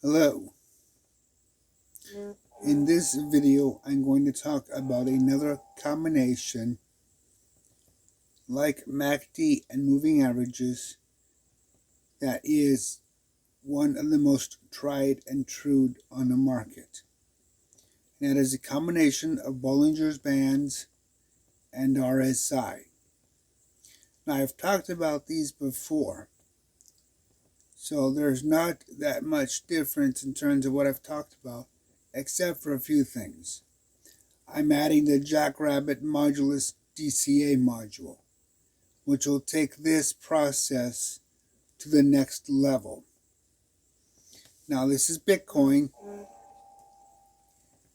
Hello. In this video, I'm going to talk about another combination like MACD and moving averages that is one of the most tried and true on the market. And that is a combination of Bollinger Bands and RSI. Now, I've talked about these before, so there's not that much difference in terms of what I've talked about, except for a few things. I'm adding the Jackrabbit modulus DCA module, which will take this process to the next level. Now, this is Bitcoin.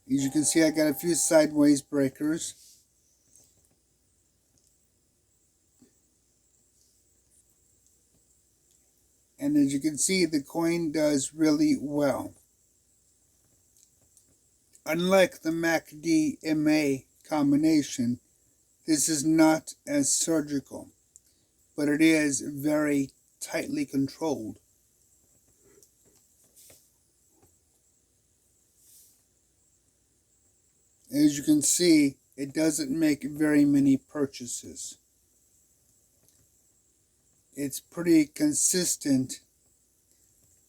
As you can see, I got a few sideways breakers. And as you can see, the coin does really well. Unlike the MACD-MA combination, this is not as surgical, but it is very tightly controlled. As you can see, it doesn't make very many purchases. It's pretty consistent,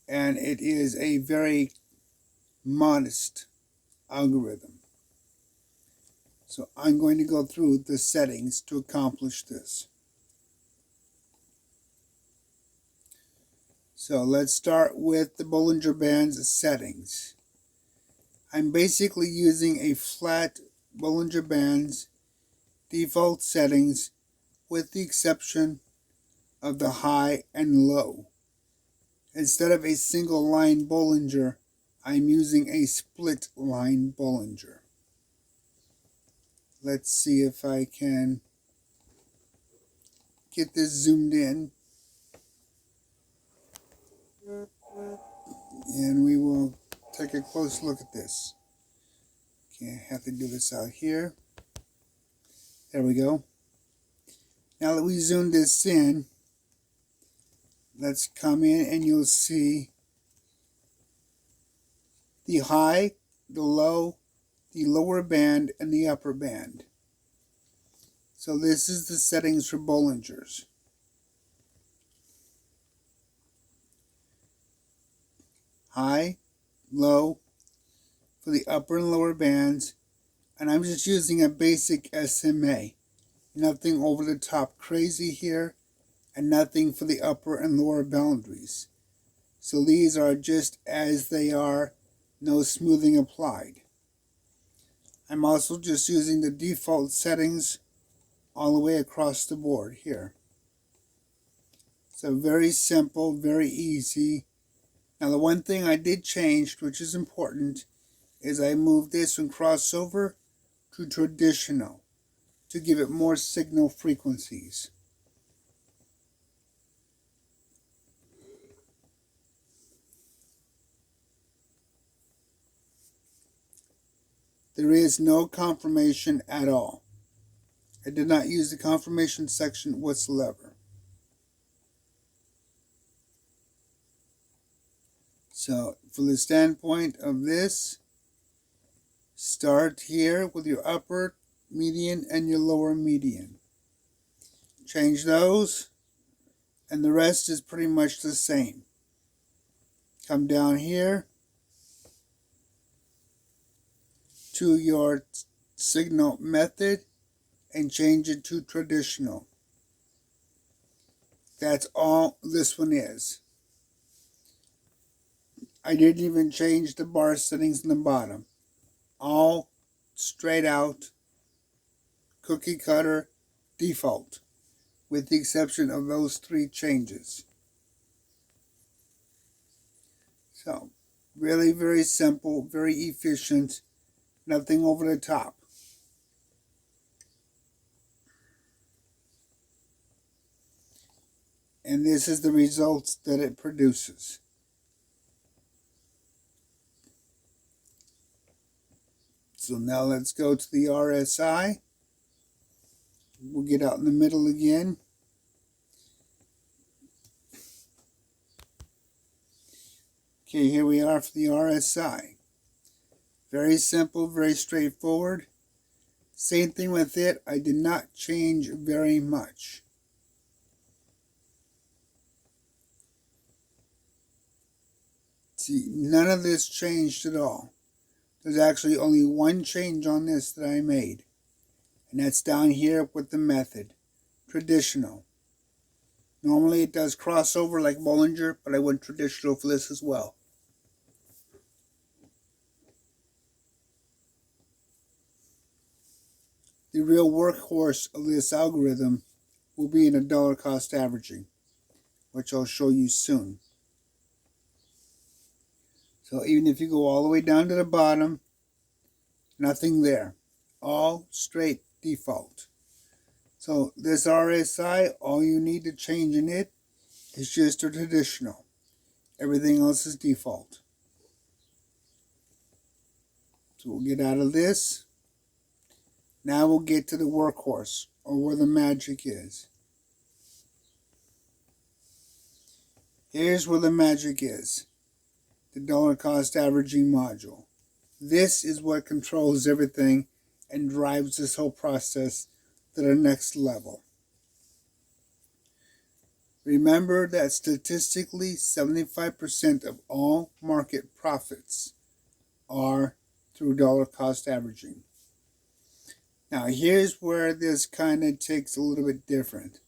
and it is a very modest algorithm. So I'm going to go through the settings to accomplish this. So let's start with the Bollinger Bands settings. I'm basically using a flat Bollinger Bands default settings with the exception of the high and low. Instead of a single line Bollinger, I'm using a split line Bollinger. Let's see if I can get this zoomed in. And we will take a close look at this. Okay, I have to do this out here. There we go. Now that we zoomed this in, let's come in and you'll see the high, the low, the lower band, and the upper band. So this is the settings for Bollingers. High, low for the upper and lower bands, and I'm just using a basic SMA. Nothing over the top crazy here, and nothing for the upper and lower boundaries. So these are just as they are, no smoothing applied. I'm also just using the default settings all the way across the board here. So very simple, very easy. Now the one thing I did change, which is important, is I moved this from crossover to traditional to give it more signal frequencies. There is no confirmation at all. I did not use the confirmation section whatsoever. So, from the standpoint of this, start here with your upper median and your lower median. Change those, and the rest is pretty much the same. Come down here to your signal method and change it to traditional. That's all this one is. I didn't even change the bar settings in the bottom. All straight out, cookie cutter, default, with the exception of those three changes. So, really very simple, very efficient, nothing over the top. And this is the results that it produces. So now let's go to the RSI. We'll get out in the middle again. Okay, here we are for the RSI. Very simple, very straightforward. Same thing with it. I did not change very much. See, none of this changed at all. There's actually only one change on this that I made. And that's down here with the method. Traditional. Normally it does crossover like Bollinger, but I went traditional for this as well. The real workhorse of this algorithm will be in a dollar cost averaging, which I'll show you soon. So even if you go all the way down to the bottom, nothing there. All straight default. So this RSI, all you need to change in it is just a traditional. Everything else is default. So we'll get out of this. Now we'll get to the workhorse, or where the magic is. Here's where the magic is. The dollar cost averaging module. This is what controls everything and drives this whole process to the next level. Remember that statistically 75% of all market profits are through dollar cost averaging. Now here's where this kind of takes a little bit different.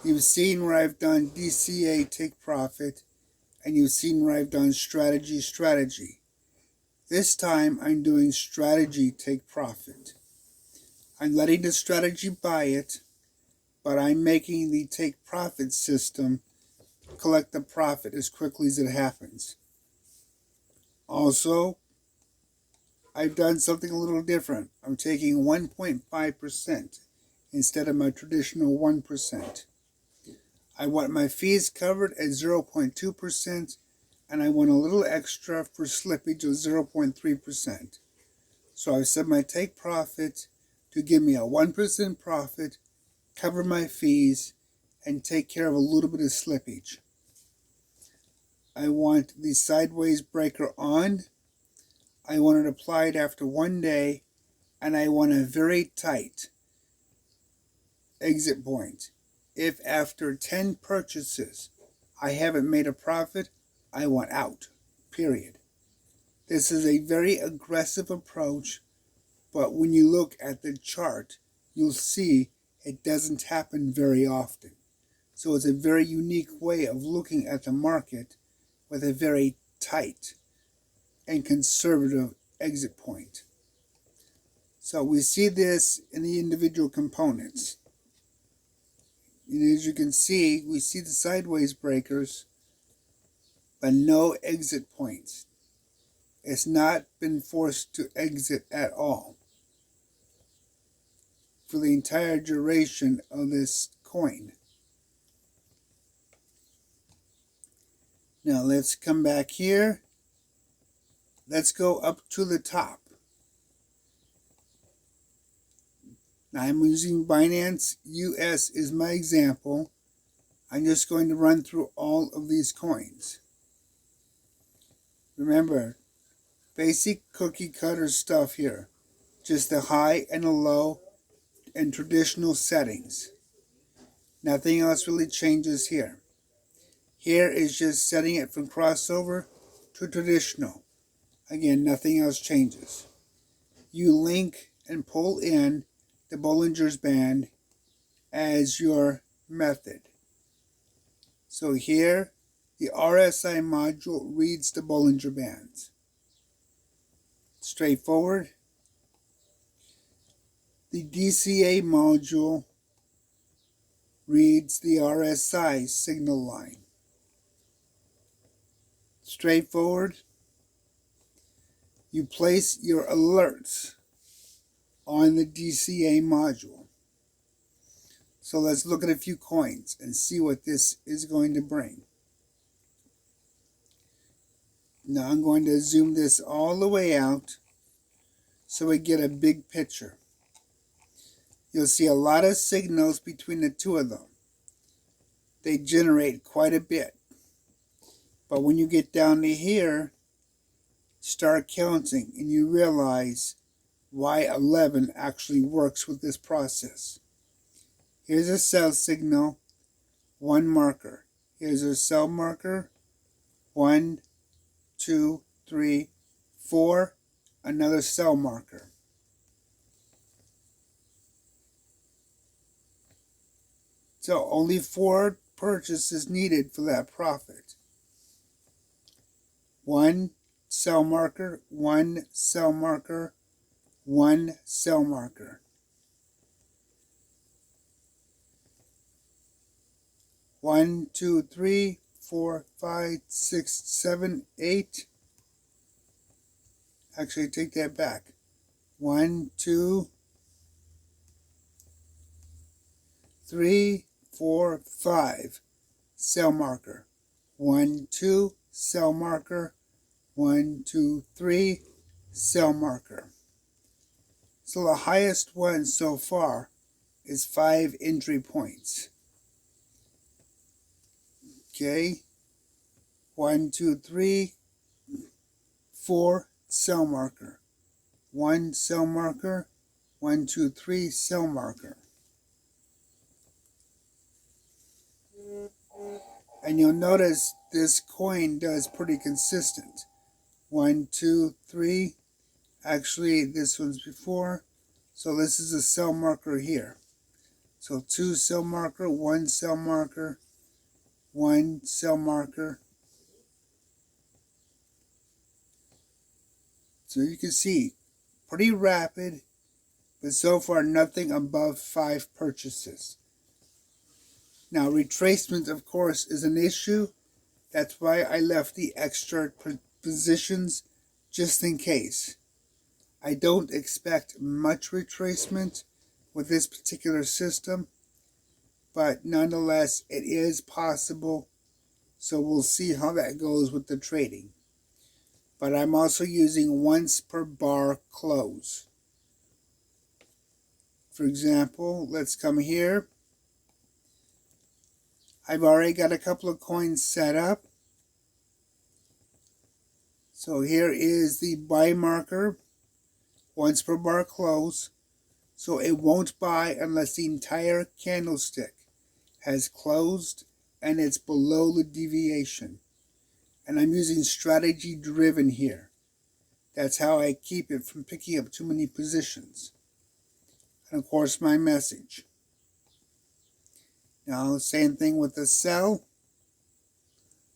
You've seen where I've done DCA take profit, and you've seen where I've done strategy. This time I'm doing strategy take profit. I'm letting the strategy buy it, but I'm making the take profit system collect the profit as quickly as it happens. Also, I've done something a little different. I'm taking 1.5% instead of my traditional 1%. I want my fees covered at 0.2%, and I want a little extra for slippage of 0.3%. So I've set my take profit to give me a 1% profit, cover my fees, and take care of a little bit of slippage. I want the sideways breaker on. I want it applied after 1 day, and I want a very tight exit point. If after 10 purchases I haven't made a profit, I want out, period. This is a very aggressive approach, but when you look at the chart, you'll see it doesn't happen very often. So it's a very unique way of looking at the market with a very tight and conservative exit point. So we see this in the individual components. And as you can see, we see the sideways breakers, but no exit points. It's not been forced to exit at all for the entire duration of this coin. Now let's come back here. Let's go up to the top. Now I'm using Binance US as my example. I'm just going to run through all of these coins. Remember, basic cookie cutter stuff here. Just the high and the low and traditional settings. Nothing else really changes here. Here is just setting it from crossover to traditional. Again, nothing else changes. You link and pull in the Bollinger Band as your method. So here, the RSI module reads the Bollinger Bands. Straightforward. The DCA module reads the RSI signal line. Straightforward. You place your alerts on the DCA module. So let's look at a few coins and see what this is going to bring. Now I'm going to zoom this all the way out so we get a big picture. You'll see a lot of signals between the two of them. They generate quite a bit. But when you get down to here, start counting and you realize why 11 actually works with this process. Here's a sell signal, one marker. Here's a sell marker, 1, 2, 3, 4, another sell marker. So only 4 purchases needed for that profit. 1 sell marker, 1 sell marker, 1 sell marker. 1, 2, 3, 4, 5, 6, 7, 8. Actually, take that back. 1, 2, 3, 4, 5. Sell marker. 1, 2, sell marker. 1, 2, 3, sell marker. So the highest one so far is 5 entry points. Okay. 1, 2, 3, 4, sell marker. 1 sell marker. 1, 2, 3, sell marker. And you'll notice this coin does pretty consistent. 1, 2, 3. Actually, this one's before. So this is a sell marker here. So 2 sell marker, 1 sell marker, 1 sell marker. So you can see, pretty rapid, but so far nothing above 5 purchases. Now retracement, of course, is an issue. That's why I left the extra positions just in case. I don't expect much retracement with this particular system, but nonetheless it is possible, so we'll see how that goes with the trading. But I'm also using once per bar close. For example, let's come here. I've already got a couple of coins set up. So here is the buy marker, once per bar close. So it won't buy unless the entire candlestick has closed and it's below the deviation. And I'm using strategy driven here. That's how I keep it from picking up too many positions. And of course my message. Now same thing with the sell.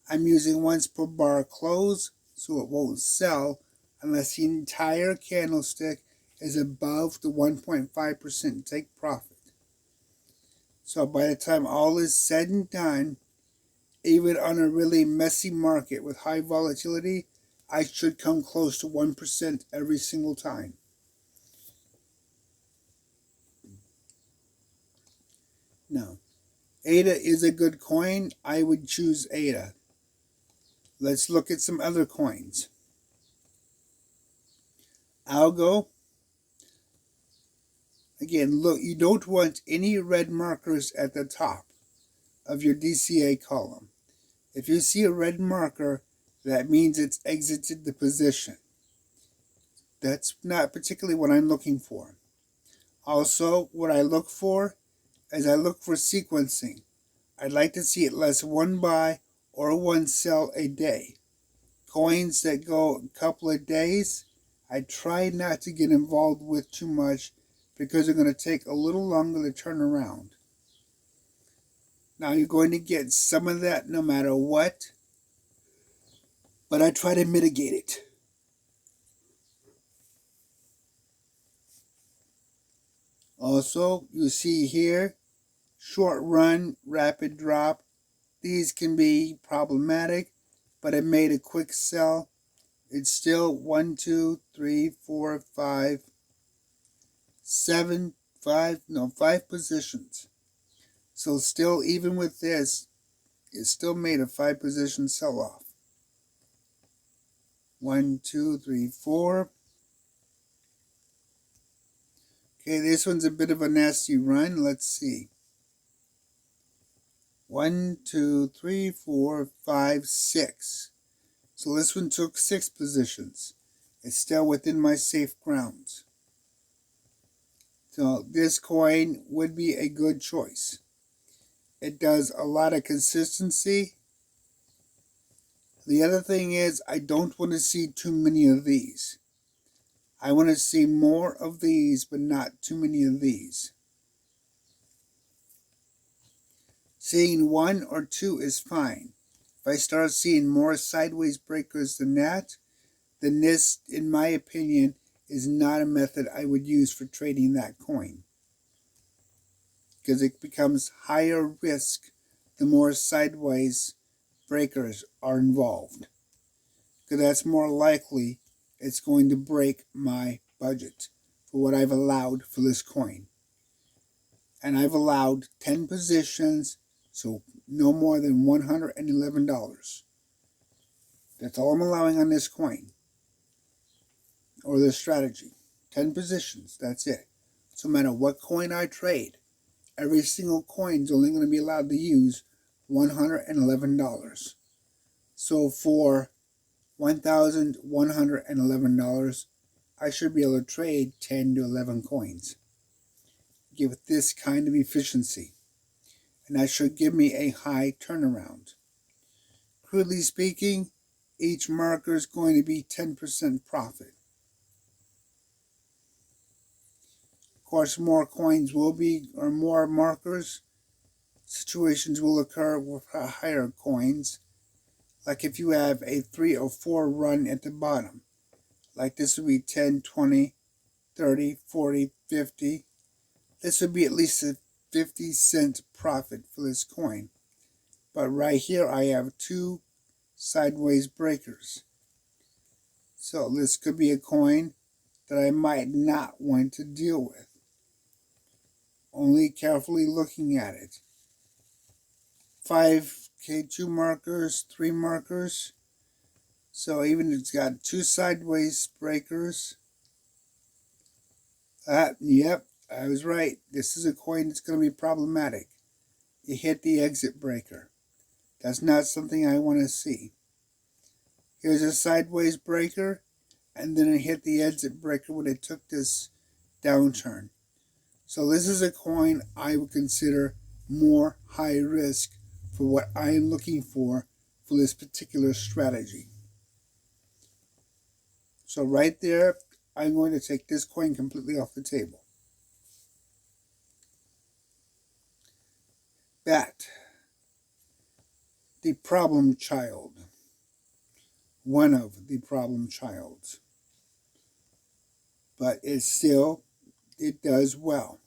I'm using once per bar close, so it won't sell unless the entire candlestick is above the 1.5% take profit. So by the time all is said and done, even on a really messy market with high volatility, I should come close to 1% every single time. Now, ADA is a good coin. I would choose ADA. Let's look at some other coins. Algo. Again, look, you don't want any red markers at the top of your DCA column. If you see a red marker, that means it's exited the position. That's not particularly what I'm looking for. Also, what I look for is I look for sequencing. I'd like to see at least 1 buy or 1 sell a day. Coins that go a couple of days, I try not to get involved with too much because they're going to take a little longer to turn around. Now you're going to get some of that no matter what, but I try to mitigate it. Also, you see here, short run, rapid drop. These can be problematic, but it made a quick sell. It's still 1, 2, 3, 4, 5, 7, 5 positions. So still, even with this, it still made a 5 position sell-off. 1, 2, 3, 4. Okay, this one's a bit of a nasty run. Let's see. 1, 2, 3, 4, 5, 6. So this one took 6 positions. It's still within my safe grounds. So this coin would be a good choice. It does a lot of consistency. The other thing is I don't want to see too many of these. I want to see more of these, but not too many of these. Seeing 1 or 2 is fine. If I start seeing more sideways breakers than that, then this, in my opinion, is not a method I would use for trading that coin. Because it becomes higher risk the more sideways breakers are involved. Because that's more likely it's going to break my budget for what I've allowed for this coin. And I've allowed 10 positions, so no more than $111. That's all I'm allowing on this coin, or this strategy. 10 positions, that's it. So no matter what coin I trade, every single coin is only going to be allowed to use $111. So for $1,111, I should be able to trade 10 to 11 coins. Give it this kind of efficiency. And that should give me a high turnaround. Crudely speaking, each marker is going to be 10% profit. Of course, more coins will be, or more markers, situations will occur with higher coins. Like if you have a 3 or 4 run at the bottom. Like this would be 10, 20, 30, 40, 50. This would be at least a 50-cent profit for this coin. But right here I have 2 sideways breakers. So this could be a coin that I might not want to deal with. Only carefully looking at it. 5K2 markers, 3 markers. So even it's got 2 sideways breakers. Yep, I was right. This is a coin that's going to be problematic. It hit the exit breaker. That's not something I want to see. Here's a sideways breaker, and then it hit the exit breaker when it took this downturn. So this is a coin I would consider more high risk for what I am looking for this particular strategy. So right there, I'm going to take this coin completely off the table. Bat, the problem child. One of the problem childs. But it does well.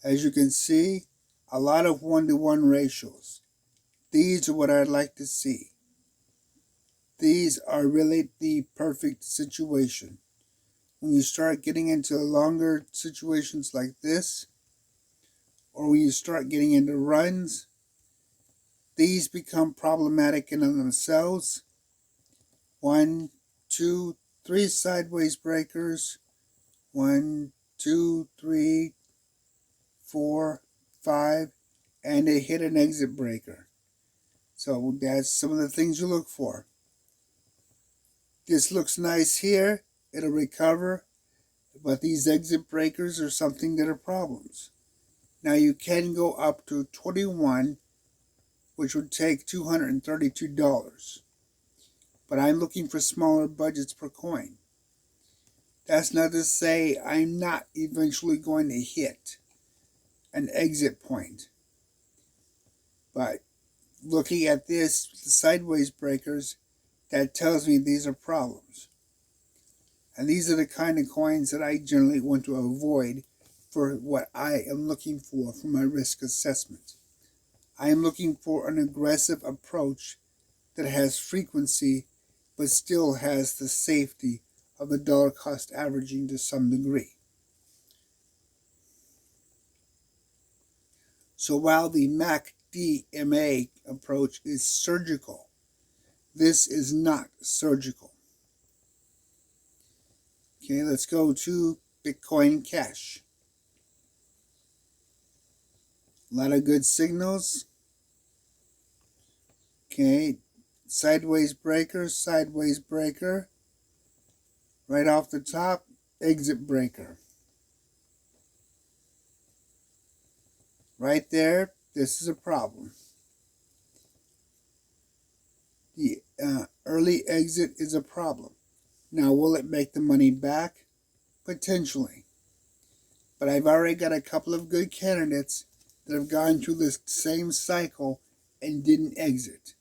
As you can see, a lot of 1-to-1 ratios. These are what I'd like to see. These are really the perfect situation. When you start getting into longer situations like this, or when you start getting into runs, these become problematic in themselves. 1, 2, 3 sideways breakers. 1, 2, 3, 4, 5, and they hit an exit breaker. So that's some of the things you look for. This looks nice here. It'll recover. But these exit breakers are something that are problems. Now you can go up to 21, which would take $232. But I'm looking for smaller budgets per coin. That's not to say I'm not eventually going to hit an exit point. But looking at this, the sideways breakers, that tells me these are problems. And these are the kind of coins that I generally want to avoid for what I am looking for my risk assessment. I am looking for an aggressive approach that has frequency but still has the safety of the dollar cost averaging to some degree. So while the MACD-MA approach is surgical, this is not surgical. Okay, let's go to Bitcoin Cash. A lot of good signals. Okay, sideways breaker, right off the top, exit breaker. Right there, this is a problem. The early exit is a problem. Now, will it make the money back? Potentially. But I've already got a couple of good candidates that have gone through this same cycle and didn't exit.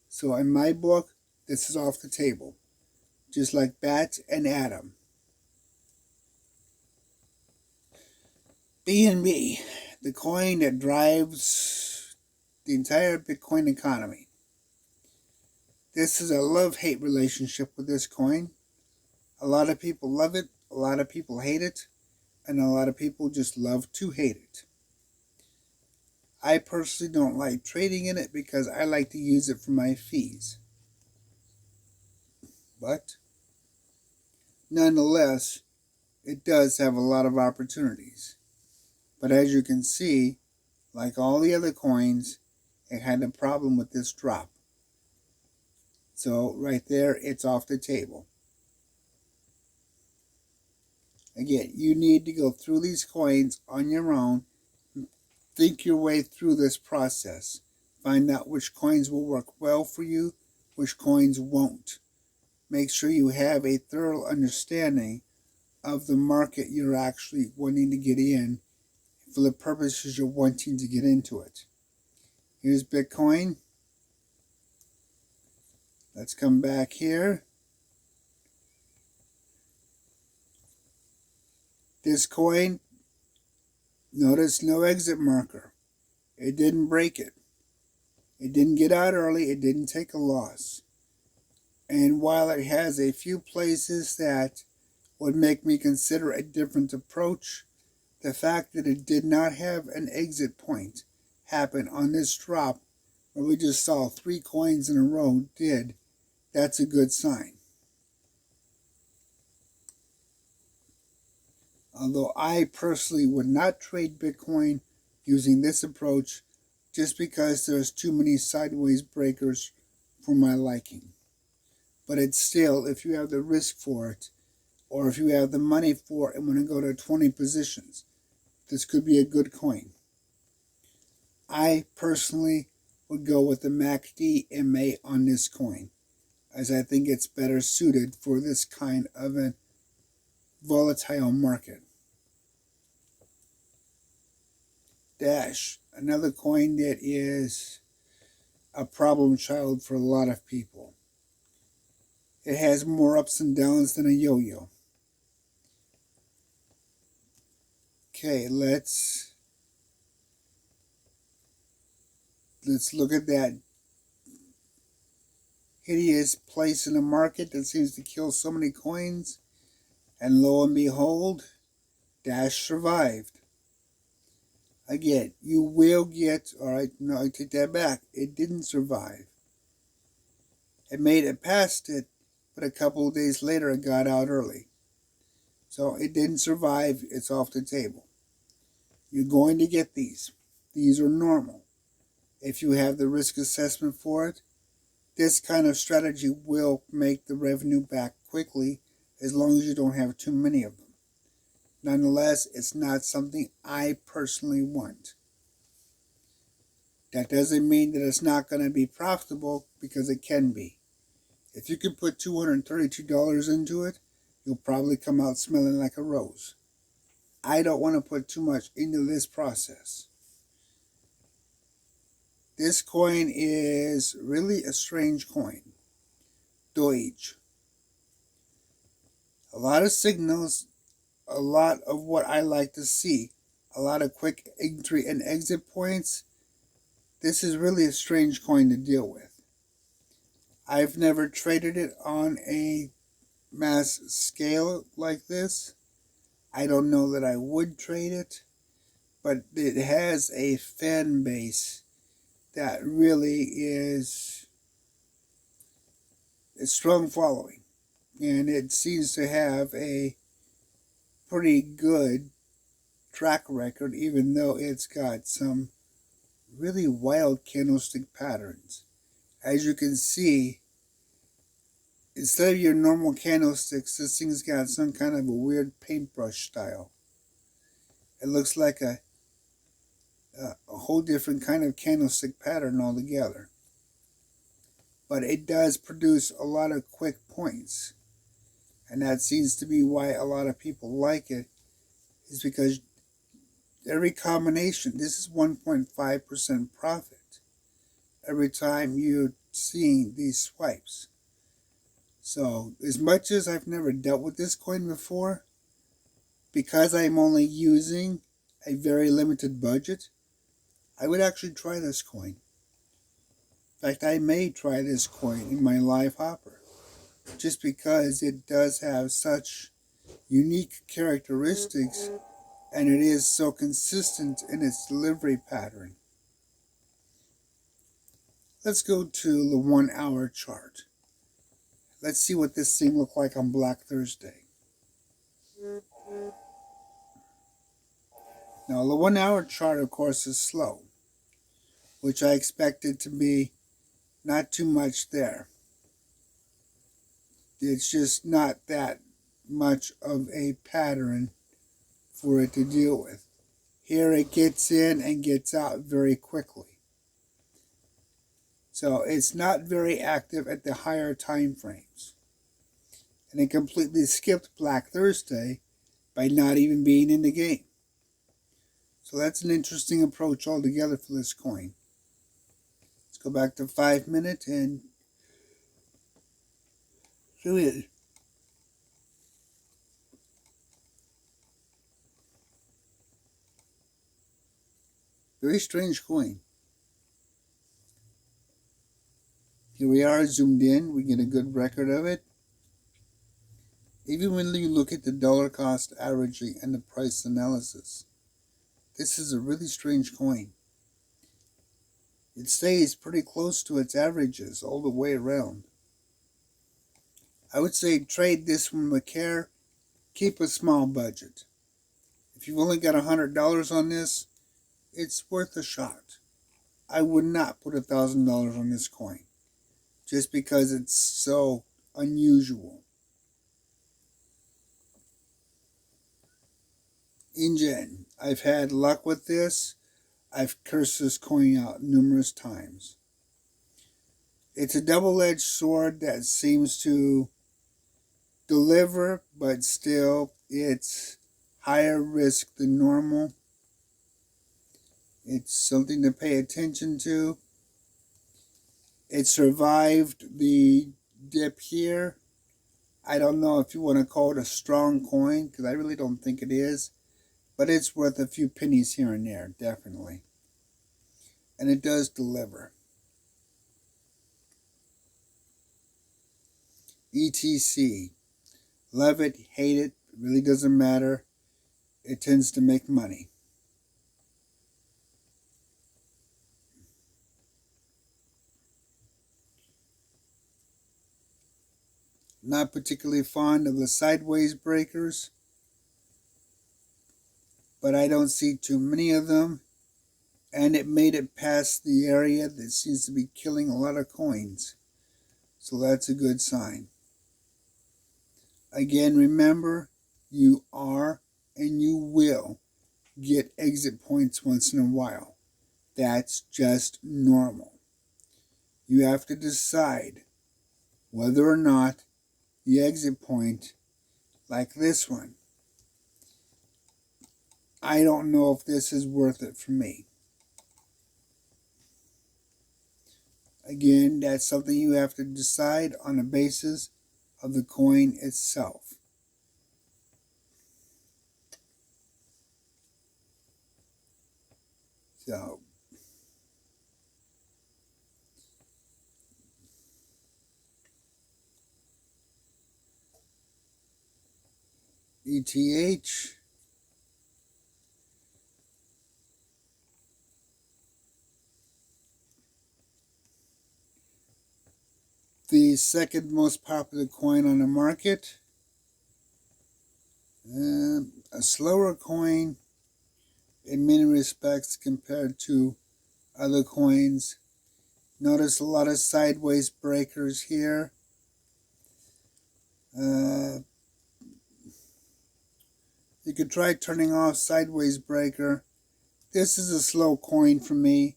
So in my book, this is off the table. Just like Bat and Adam. BNB, the coin that drives the entire Bitcoin economy. This is a love-hate relationship with this coin. A lot of people love it, a lot of people hate it, and a lot of people just love to hate it. I personally don't like trading in it because I like to use it for my fees. But nonetheless, it does have a lot of opportunities. But as you can see, like all the other coins, it had a problem with this drop. So right there, it's off the table. Again, you need to go through these coins on your own. Think your way through this process. Find out which coins will work well for you, which coins won't. Make sure you have a thorough understanding of the market you're actually wanting to get in for the purposes you're wanting to get into it. Here's Bitcoin. Let's come back here. This coin, notice no exit marker. It didn't break it. It didn't get out early. It didn't take a loss. And while it has a few places that would make me consider a different approach, the fact that it did not have an exit point happen on this drop where we just saw 3 coins in a row that's a good sign. Although I personally would not trade Bitcoin using this approach just because there's too many sideways breakers for my liking. But it's still, if you have the risk for it, or if you have the money for it and want to go to 20 positions, this could be a good coin. I personally would go with the MACD MA on this coin, as I think it's better suited for this kind of a volatile market. Dash, another coin that is a problem child for a lot of people. It has more ups and downs than a yo-yo. Okay, let's look at that hideous place in the market that seems to kill so many coins. And lo and behold, Dash survived. Again, you will get, alright, no, I take that back. It didn't survive. It made it past it, but a couple of days later it got out early. So it didn't survive, it's off the table. You're going to get these. These are normal. If you have the risk assessment for it, this kind of strategy will make the revenue back quickly as long as you don't have too many of them. Nonetheless, it's not something I personally want. That doesn't mean that it's not going to be profitable, because it can be. If you could put $232 into it, you'll probably come out smelling like a rose. I don't want to put too much into this process. This coin is really a strange coin. Doge. A lot of signals, a lot of what I like to see, a lot of quick entry and exit points. This is really a strange coin to deal with. I've never traded it on a mass scale like this. I don't know that I would trade it, but it has a fan base that really is a strong following, and it seems to have a pretty good track record, even though it's got some really wild candlestick patterns. as you can see, instead of your normal candlesticks, this thing's got some kind of a weird paintbrush style. It looks like a whole different kind of candlestick pattern altogether. But it does produce a lot of quick points. And that seems to be why a lot of people like it, is because every combination, this is 1.5% profit every time you're seeing these swipes. So, as much as I've never dealt with this coin before, because I'm only using a very limited budget, I would actually try this coin. In fact, I may try this coin in my live hopper, just because it does have such unique characteristics and it is so consistent in its delivery pattern. Let's go to the 1 hour chart. Let's see what this thing looked like on Black Thursday. Now, the 1 hour chart, of course, is slow, which I expected to be not too much there. It's just not that much of a pattern for it to deal with. Here it gets in and gets out very quickly. So it's not very active at the higher time frames. And it completely skipped Black Thursday by not even being in the game. So that's an interesting approach altogether for this coin. Let's go back to 5 minute and show it. Very strange coin. Here we are zoomed in. We get a good record of it. Even when you look at the dollar cost averaging and the price analysis, this is a really strange coin. It stays pretty close to its averages all the way around. I would say trade this one with care. Keep a small budget. If you've only got $100 on this, it's worth a shot. I would not put $1,000 on this coin, just because it's so unusual. InGen, I've had luck with this. I've cursed this coin out numerous times. It's a double-edged sword that seems to deliver, but still it's higher risk than normal. It's something to pay attention to. It survived the dip here. I don't know if you want to call it a strong coin, because I really don't think it is. But it's worth a few pennies here and there, definitely. And it does deliver. ETC. Love it, hate it, it really doesn't matter. It tends to make money. Not particularly fond of the sideways breakers, but I don't see too many of them, and it made it past the area that seems to be killing a lot of coins, so that's a good sign. Again, remember, you are and you will get exit points once in a while. That's just normal. You have to decide whether or not the exit point, like this one, I don't know if this is worth it for me. Again, that's something you have to decide on the basis of the coin itself. So, ETH. The second most popular coin on the market. A slower coin in many respects compared to other coins. Notice a lot of sideways breakers here. You could try turning off sideways breaker. This is a slow coin for me.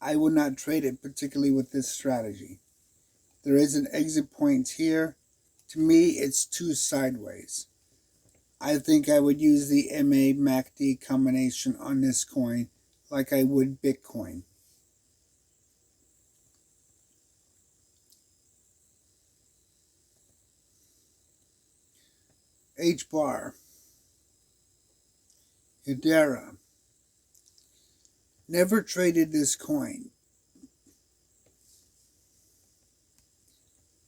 I would not trade it particularly with this strategy. There is an exit point here. To me, it's too sideways. I think I would use the MA MACD combination on this coin like I would Bitcoin. H-bar. Hedera. Never traded this coin.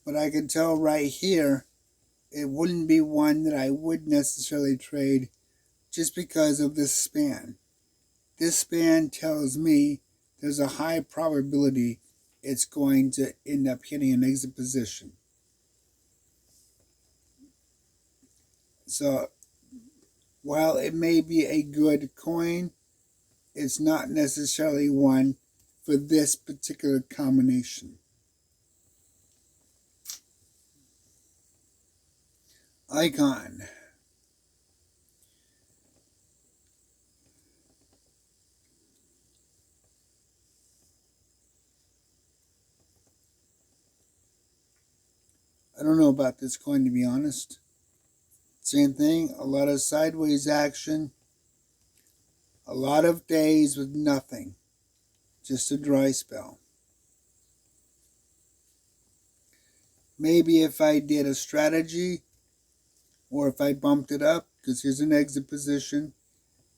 But I can tell right here, it wouldn't be one that I would necessarily trade just because of this span. This span tells me there's a high probability it's going to end up hitting an exit position. So while it may be a good coin, it's not necessarily one for this particular combination. Icon. I don't know about this coin, to be honest. Same thing, a lot of sideways action, a lot of days with nothing, just a dry spell. Maybe if I did a strategy, or if I bumped it up, because here's an exit position,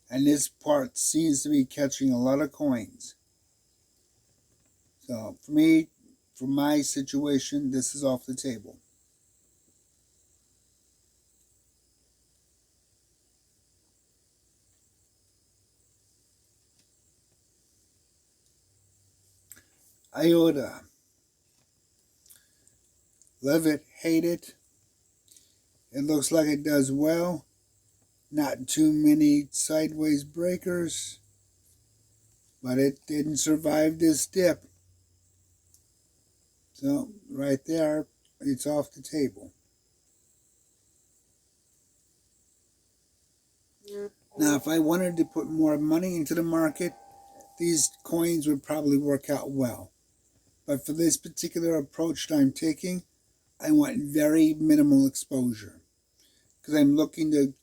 and this part seems to be catching a lot of coins. So for me, for my situation, this is off the table. IOTA. Love it, hate it. It looks like it does well. Not too many sideways breakers. But it didn't survive this dip. So right there, it's off the table. Now, if I wanted to put more money into the market, these coins would probably work out well. But for this particular approach that I'm taking, I want very minimal exposure. Because I'm looking to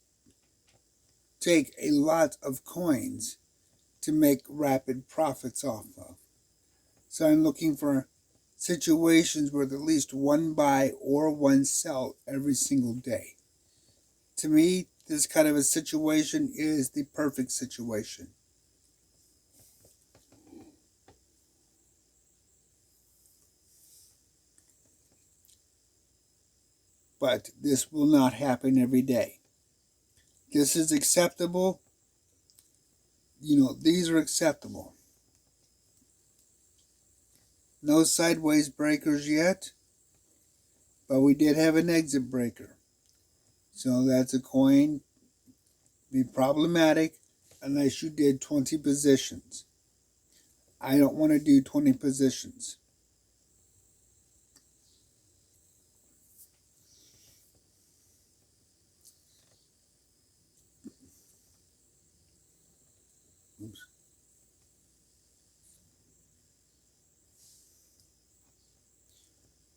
take a lot of coins to make rapid profits off of. So I'm looking for situations with at least one buy or one sell every single day. To me, this kind of a situation is the perfect situation. But this will not happen every day. This is acceptable. These are acceptable. No sideways breakers yet, but we did have an exit breaker. So that's a coin be problematic unless you did 20 positions. I don't want to do 20 positions. Oops.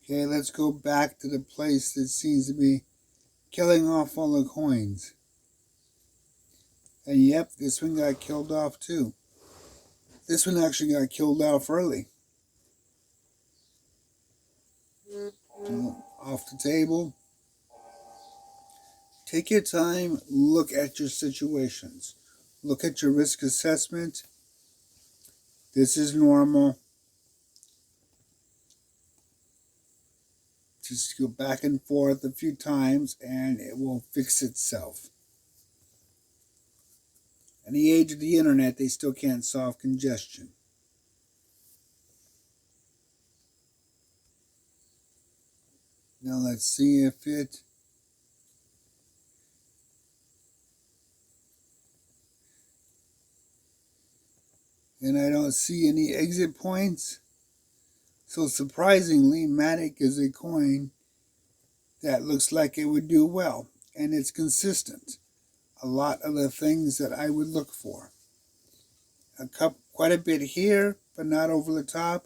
Okay, let's go back to the place that seems to be killing off all the coins. And yep, this one got killed off too. This one actually got killed off early. So, off the table. Take your time, look at your situations. Look at your risk assessment. This is normal. Just go back and forth a few times and it will fix itself. In the age of the internet, they still can't solve congestion. Now let's see if it... And I don't see any exit points. So surprisingly, Matic is a coin that looks like it would do well, and it's consistent. A lot of the things that I would look for. Quite a bit here, but not over the top.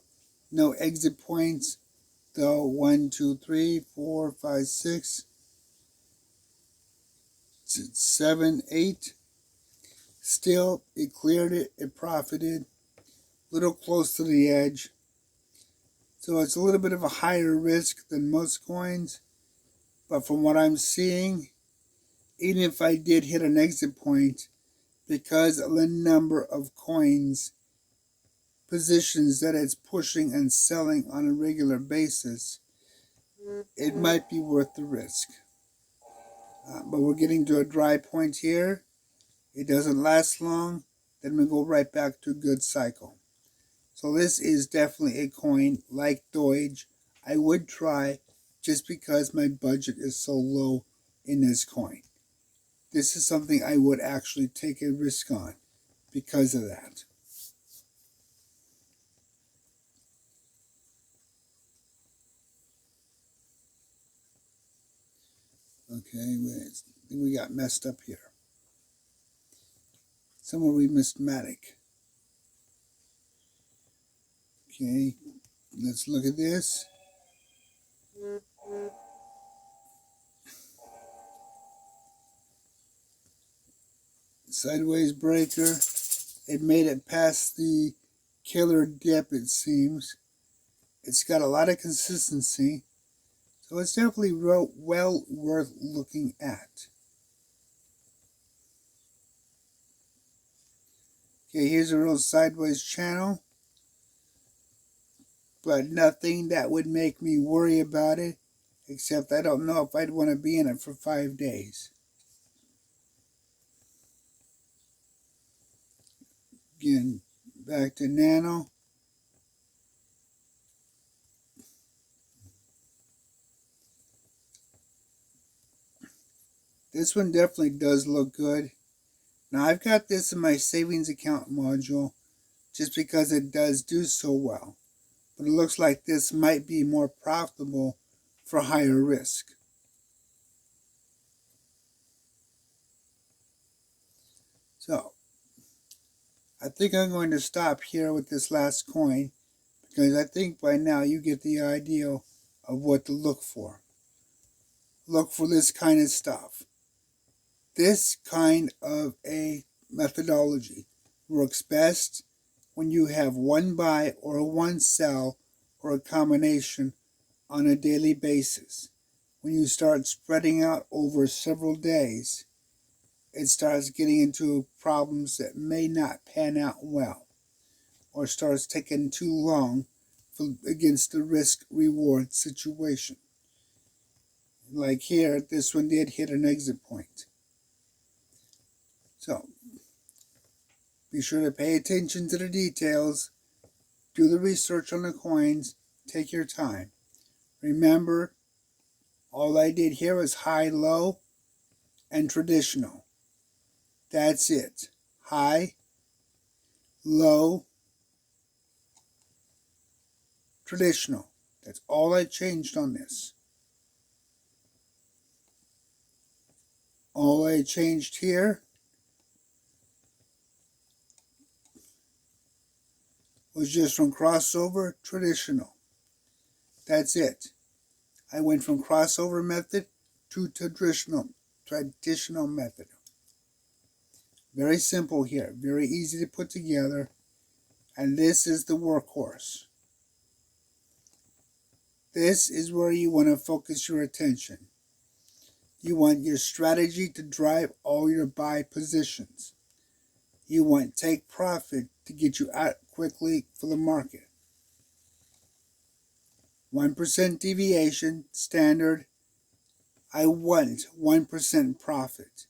No exit points, though. 1, 2, 3, 4, 5, 6, 7, 8. Still, it cleared it, it profited. A little close to the edge. So it's a little bit of a higher risk than most coins. But from what I'm seeing, even if I did hit an exit point, because of the number of coins, positions that it's pushing and selling on a regular basis, it might be worth the risk. But we're getting to a dry point here. It doesn't last long. Then we go right back to a good cycle. So this is definitely a coin like Doge I would try just because my budget is so low in this coin. This is something I would actually take a risk on because of that. Okay, we got messed up here. Somewhere we missed Matic. Okay, let's look at this. Sideways breaker. It made it past the killer dip, it seems. It's got a lot of consistency. So it's definitely well worth looking at. Okay, here's a real sideways channel. But nothing that would make me worry about it. Except I don't know if I'd want to be in it for 5 days. Again, back to Nano. This one definitely does look good. Now I've got this in my savings account module just because it does do so well. But it looks like this might be more profitable for higher risk. So, I think I'm going to stop here with this last coin because I think by now you get the idea of what to look for. Look for this kind of stuff. This kind of a methodology works best when you have one buy or one sell or a combination on a daily basis. When you start spreading out over several days, it starts getting into problems that may not pan out well or starts taking too long against the risk-reward situation. Like here, this one did hit an exit point. So, be sure to pay attention to the details, do the research on the coins, take your time. Remember, all I did here was high, low, and traditional. That's it. High, low, traditional. That's all I changed on this. All I changed here was just from crossover, traditional. That's it. I went from crossover method to traditional method. Very simple here, very easy to put together, and this is the workhorse. This is where you want to focus your attention. You want your strategy to drive all your buy positions. You want take profit to get you out quickly for the market. 1% deviation, standard. I want 1% profit.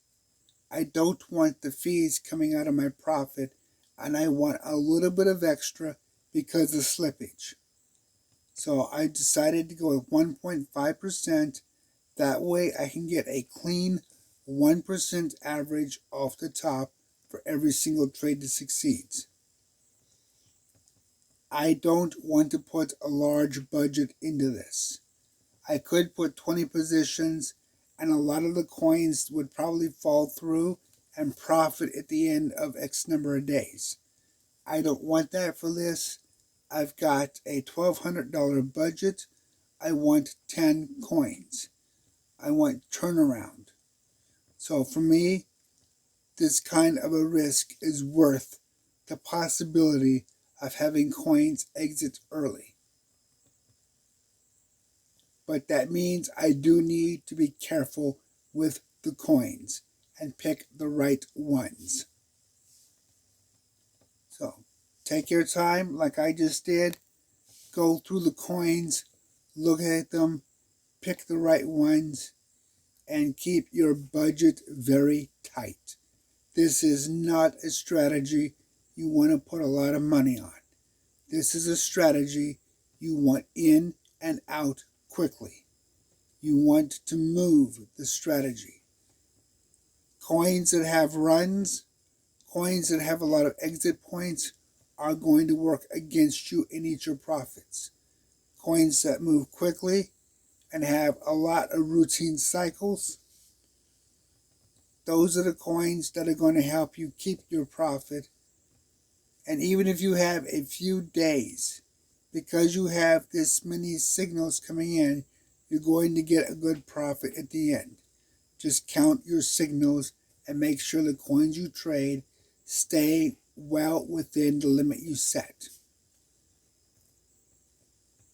I don't want the fees coming out of my profit, and I want a little bit of extra because of slippage. So I decided to go with 1.5%. That way I can get a clean 1% average off the top for every single trade that succeeds. I don't want to put a large budget into this. I could put 20 positions and a lot of the coins would probably fall through and profit at the end of X number of days. I don't want that for this. I've got a $1,200 budget. I want 10 coins. I want turnaround. So for me, this kind of a risk is worth the possibility of having coins exit early. But that means I do need to be careful with the coins and pick the right ones. So take your time like I just did. Go through the coins, look at them, pick the right ones, and keep your budget very tight. This is not a strategy you want to put a lot of money on. This is a strategy you want in and out quickly. You want to move the strategy. Coins that have runs, coins that have a lot of exit points are going to work against you and eat your profits. Coins that move quickly and have a lot of routine cycles, those are the coins that are going to help you keep your profit. And even if you have a few days, because you have this many signals coming in, you're going to get a good profit at the end. Just count your signals and make sure the coins you trade stay well within the limit you set.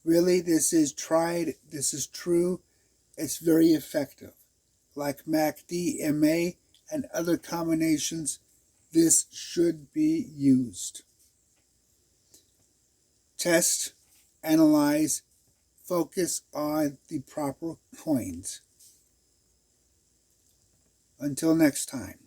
Really, this is tried, this is true, it's very effective. Like MACD, MA, and other combinations, this should be used. Test, analyze, focus on the proper coins. Until next time.